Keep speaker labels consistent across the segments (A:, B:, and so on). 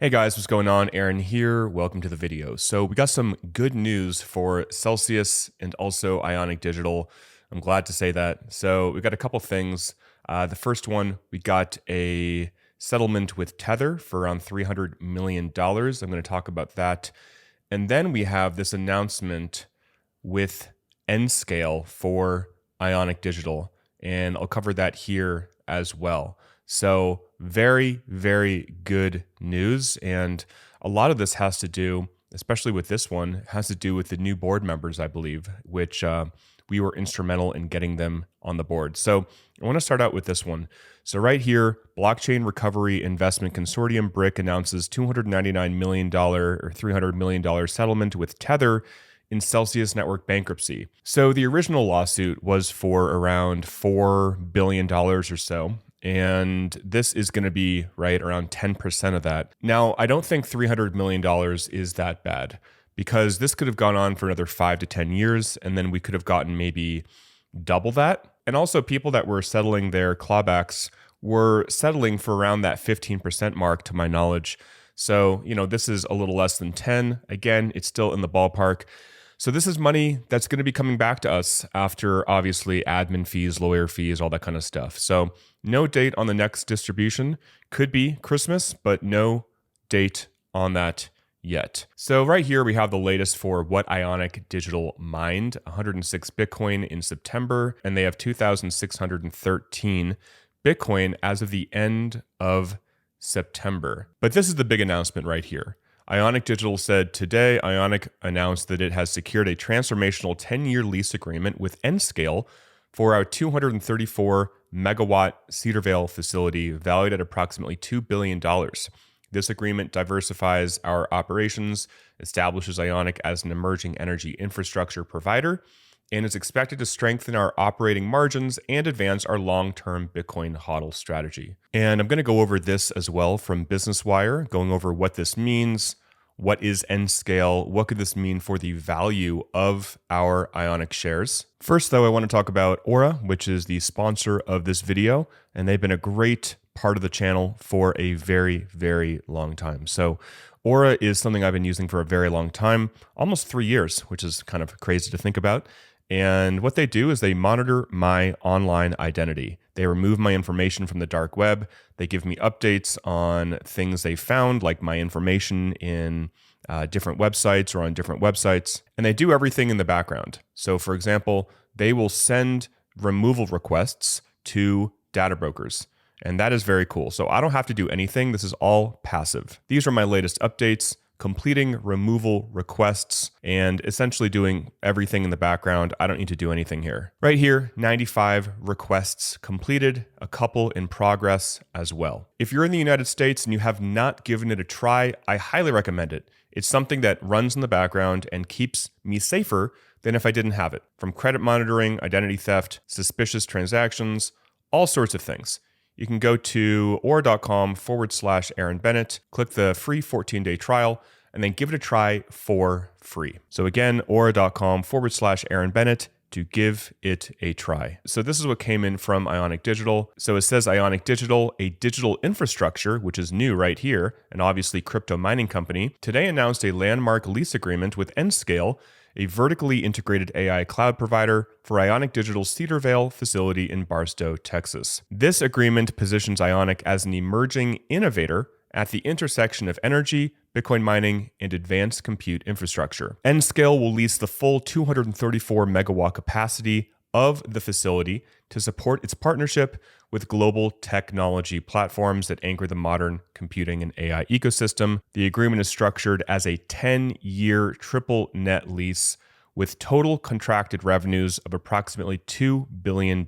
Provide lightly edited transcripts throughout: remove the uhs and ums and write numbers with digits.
A: Hey guys, what's going on? Aaron here. Welcome to the video. So we got some good news for Celsius and also Ionic Digital. I'm glad to say that. So we got a couple things. The first one, we got a settlement with Tether for around $300 million. I'm going to talk about that. And then we have this announcement with Nscale for Ionic Digital. And I'll cover that here as well. So very, very good news. And a lot of this has to do, especially with this one, has to do with the new board members, I believe, which we were instrumental in getting them on the board. So I want to start out with this one. So right here, Blockchain Recovery Investment Consortium, BRIC, announces $299 million or $300 million settlement with Tether in Celsius network bankruptcy. So the original lawsuit was for around $4 billion or so. And this is going to be right around 10% of that. Now, I don't think $300 million is that bad because this could have gone on for another 5 to 10 years, and then we could have gotten maybe double that. And also people that were settling their clawbacks were settling for around that 15% mark to my knowledge. So, this is a little less than 10. Again, it's still in the ballpark. So this is money that's going to be coming back to us after obviously admin fees, lawyer fees, all that kind of stuff. So no date on the next distribution. Could be Christmas, but no date on that yet. So right here we have the latest for what Ionic Digital mined, 106 Bitcoin in September, and they have 2,613 Bitcoin as of the end of September. But this is the big announcement right here. Ionic Digital said today, Ionic announced that it has secured a transformational 10-year lease agreement with Nscale for our 234 megawatt Cedarvale facility valued at approximately $2 billion. This agreement diversifies our operations, establishes Ionic as an emerging energy infrastructure provider, and is expected to strengthen our operating margins and advance our long-term Bitcoin HODL strategy. And I'm going to go over this as well from Business Wire, going over what this means, what is Nscale, what could this mean for the value of our Ionic shares. First, though, I want to talk about Aura, which is the sponsor of this video, and they've been a great part of the channel for a very, very long time. So Aura is something I've been using for a very long time, almost 3 years, which is kind of crazy to think about. And what they do is they monitor my online identity. They remove my information from the dark web. They give me updates on things they found, like my information in different websites or on different websites. And they do everything in the background. So for example, they will send removal requests to data brokers. And that is very cool. So I don't have to do anything. This is all passive. These are my latest updates, completing removal requests and essentially doing everything in the background. I don't need to do anything here. Right here, 95 requests completed, a couple in progress as well. If you're in the United States and you have not given it a try, I highly recommend it. It's something that runs in the background and keeps me safer than if I didn't have it. From credit monitoring, identity theft, suspicious transactions, all sorts of things. You can go to aura.com/Aaron Bennett, click the free 14-day trial, and then give it a try for free. So again, aura.com/Aaron Bennett to give it a try. So this is what came in from Ionic Digital. So it says Ionic Digital, a digital infrastructure, which is new right here, and obviously crypto mining company, today announced a landmark lease agreement with Nscale, a vertically integrated AI cloud provider for Ionic Digital's Cedarvale facility in Barstow, Texas. This agreement positions Ionic as an emerging innovator at the intersection of energy, Bitcoin mining, and advanced compute infrastructure. Nscale will lease the full 234 megawatt capacity of the facility to support its partnership with global technology platforms that anchor the modern computing and AI ecosystem. The agreement is structured as a 10-year triple net lease with total contracted revenues of approximately $2 billion,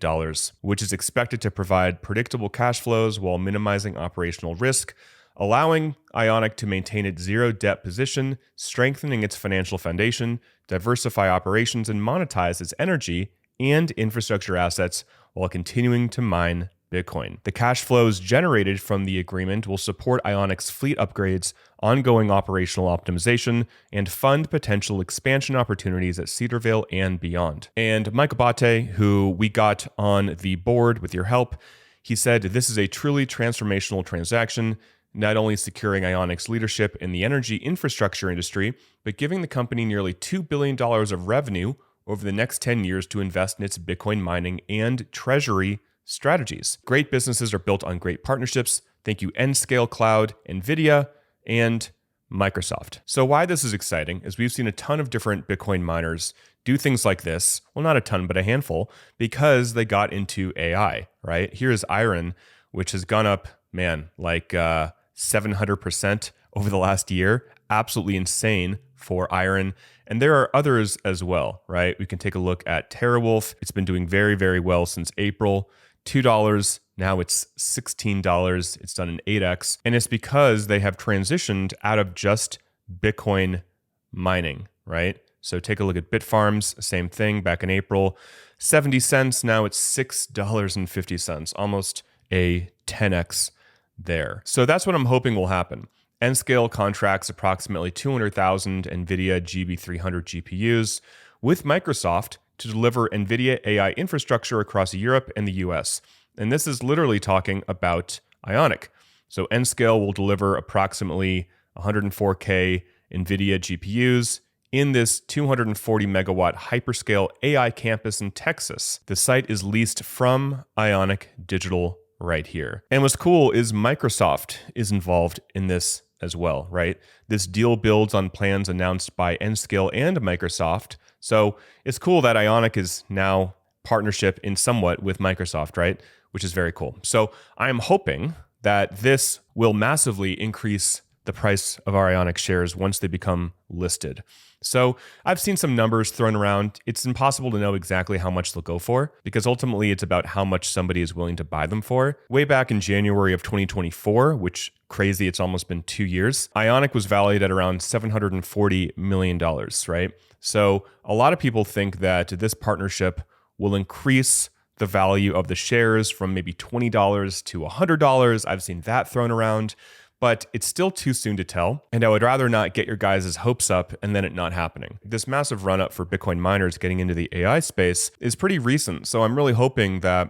A: which is expected to provide predictable cash flows while minimizing operational risk, allowing Ionic to maintain its zero debt position, strengthening its financial foundation, diversify operations, and monetize its energy and infrastructure assets while continuing to mine Bitcoin. The cash flows generated from the agreement will support Ionic's fleet upgrades, ongoing operational optimization, and fund potential expansion opportunities at Cedarvale and beyond. And Mike Abate, who we got on the board with your help, he said, "This is a truly transformational transaction. not only securing Ionic's leadership in the energy infrastructure industry, but giving the company nearly $2 billion of revenue over the next 10 years to invest in its Bitcoin mining and treasury strategies. Great businesses are built on great partnerships. Thank you, Nscale Cloud, NVIDIA, and Microsoft. So why this is exciting is we've seen a ton of different Bitcoin miners do things like this. Well, not a ton, but a handful, because they got into AI, right? Here's Iron, which has gone up, man, like 700% over the last year. Absolutely insane for Iron. And there are others as well, right? We can take a look at TeraWolf. It's been doing very, very well since April. $2. Now it's $16. It's done an 8x. And it's because they have transitioned out of just Bitcoin mining, right? So take a look at Bitfarms, same thing back in April, 70 cents. Now it's $6.50, almost a 10x there. So that's what I'm hoping will happen. Nscale contracts approximately 200,000 NVIDIA GB300 GPUs with Microsoft to deliver NVIDIA AI infrastructure across Europe and the US. And this is literally talking about Ionic. So Nscale will deliver approximately 104K NVIDIA GPUs in this 240 megawatt hyperscale AI campus in Texas. The site is leased from Ionic Digital right here. And what's cool is Microsoft is involved in this as well, right? This deal builds on plans announced by Nscale and Microsoft. So it's cool that Ionic is now partnership in somewhat with Microsoft, right? Which is very cool. So I'm hoping that this will massively increase the price of our Ionic shares once they become listed. So I've seen some numbers thrown around. It's impossible to know exactly how much they'll go for because ultimately it's about how much somebody is willing to buy them for. Way back in January of 2024, which crazy, it's almost been 2 years, Ionic was valued at around $740 million, right? So a lot of people think that this partnership will increase the value of the shares from maybe $20 to $100. I've seen that thrown around. But it's still too soon to tell, and I would rather not get your guys' hopes up and then it not happening. This massive run up for Bitcoin miners getting into the AI space is pretty recent, so I'm really hoping that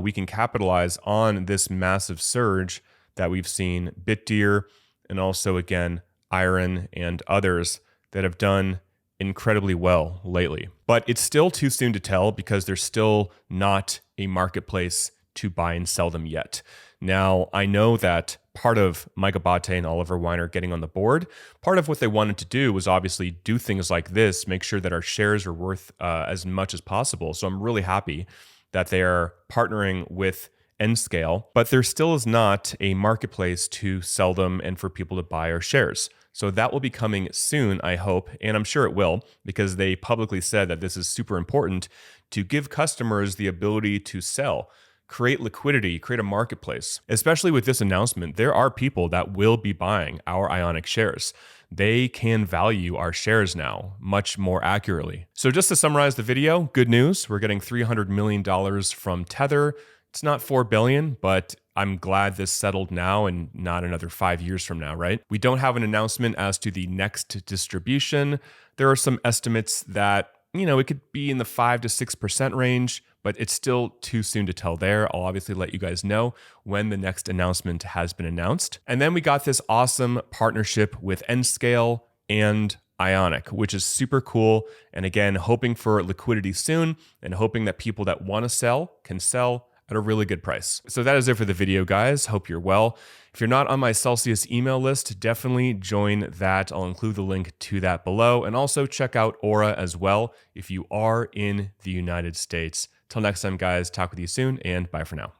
A: we can capitalize on this massive surge that we've seen Bitdeer and also, again, Iron and others that have done incredibly well lately. But it's still too soon to tell because there's still not a marketplace to buy and sell them yet. Now, I know that part of Mike Abate and Oliver Weiner getting on the board, part of what they wanted to do was obviously do things like this, make sure that our shares are worth as much as possible. So I'm really happy that they are partnering with Nscale, but there still is not a marketplace to sell them and for people to buy our shares. So that will be coming soon, I hope, and I'm sure it will, because they publicly said that this is super important to give customers the ability to sell, create liquidity, create a marketplace. Especially with this announcement, there are people that will be buying our Ionic shares. They can value our shares now much more accurately. So just to summarize the video, good news, we're getting $300 million from Tether. It's not $4 billion, but I'm glad this settled now and not another 5 years from now, right? We don't have an announcement as to the next distribution. There are some estimates that, it could be in the 5 to 6% range, but it's still too soon to tell there. I'll obviously let you guys know when the next announcement has been announced. And then we got this awesome partnership with Nscale and Ionic, which is super cool. And again, hoping for liquidity soon and hoping that people that want to sell can sell at a really good price. So that is it for the video, guys. Hope you're well. If you're not on my Celsius email list, definitely join that. I'll include the link to that below. And also check out Aura as well if you are in the United States. Till next time, guys, talk with you soon and bye for now.